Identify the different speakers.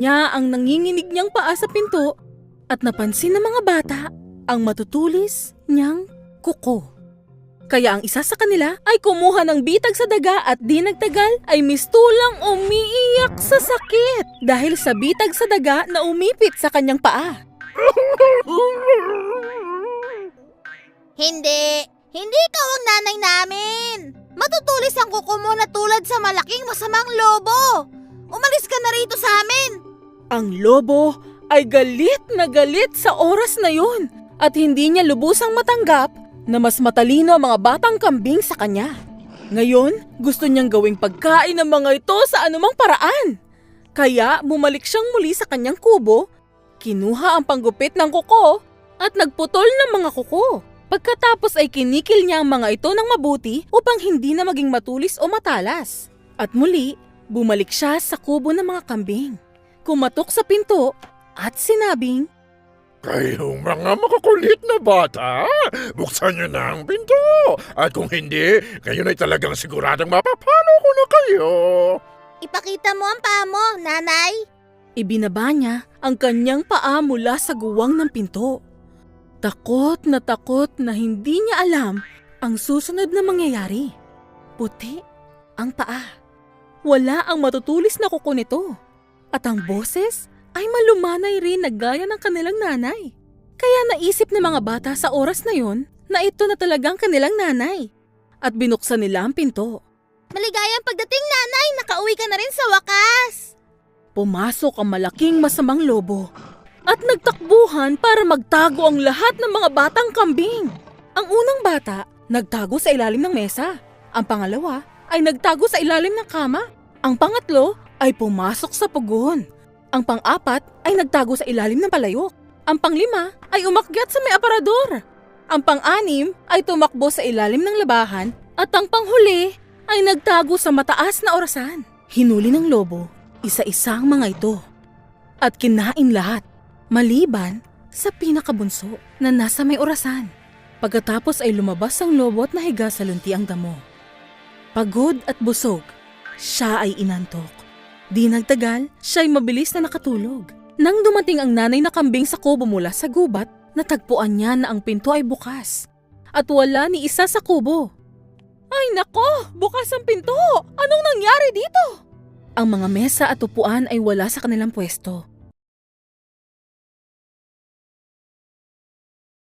Speaker 1: niya ang nanginginig niyang paa sa pinto at napansin ng mga bata ang matutulis niyang kuko. Kaya ang isa sa kanila ay kumuha ng bitag sa daga at di nagtagal ay mistulang umiiyak sa sakit dahil sa bitag sa daga na umipit sa kanyang paa.
Speaker 2: Hindi ikaw ang nanay namin. Matutulis ang kuko mo na tulad sa malaking masamang lobo. Umalis ka na rito sa amin.
Speaker 1: Ang lobo ay galit na galit sa oras na yun at hindi niya lubusang matanggap na mas matalino ang mga batang kambing sa kanya. Ngayon, gusto niyang gawing pagkain ng mga ito sa anumang paraan. Kaya bumalik siyang muli sa kanyang kubo, kinuha ang panggupit ng kuko at nagputol ng mga kuko. Pagkatapos ay kinikil niya ang mga ito ng mabuti upang hindi na maging matulis o matalas. At muli, bumalik siya sa kubo ng mga kambing. Kumatok sa pinto at sinabing,
Speaker 3: Kayong mga makakulit na bata, buksan niyo na ang pinto. At kung hindi, kayo ay talagang siguradong mapapalo ko na kayo.
Speaker 2: Ipakita mo ang paa mo, nanay.
Speaker 1: ibinaba niya ang kanyang paa mula sa guwang ng pinto. Takot na hindi niya alam ang susunod na mangyayari. Puti ang paa. Wala ang matutulis na kuko nito. At ang boses ay malumanay rin na gaya ng kanilang nanay. Kaya naisip ng mga bata sa oras na yon na ito na talagang kanilang nanay. At binuksan nila ang pinto.
Speaker 2: Maligayang pagdating, nanay. Nakauwi ka na rin sa wakas.
Speaker 1: Pumasok ang malaking masamang lobo at nagtakbuhan para magtago ang lahat ng mga batang kambing. Ang unang bata, nagtago sa ilalim ng mesa. Ang pangalawa ay nagtago sa ilalim ng kama. Ang pangatlo ay pumasok sa pugon. Ang pang-apat ay nagtago sa ilalim ng palayok. Ang panglima ay umakyat sa may aparador. Ang pang-anim ay tumakbo sa ilalim ng labahan at ang panghuli ay nagtago sa mataas na orasan. Hinuli ng lobo isa-isang mga ito at kinain lahat maliban sa pinakabunso na nasa may orasan. Pagkatapos ay lumabas ang lobo at nahiga sa lunti ang damo. Pagod at busog, siya ay inantok. Di nagtagal, siya ay mabilis na nakatulog. Nang dumating ang nanay na kambing sa kubo mula sa gubat, natagpuan niya na ang pinto ay bukas at wala ni isa sa kubo. Ay nako! Bukas ang pinto! Anong nangyari dito? Ang mga mesa at upuan ay wala sa kanilang pwesto.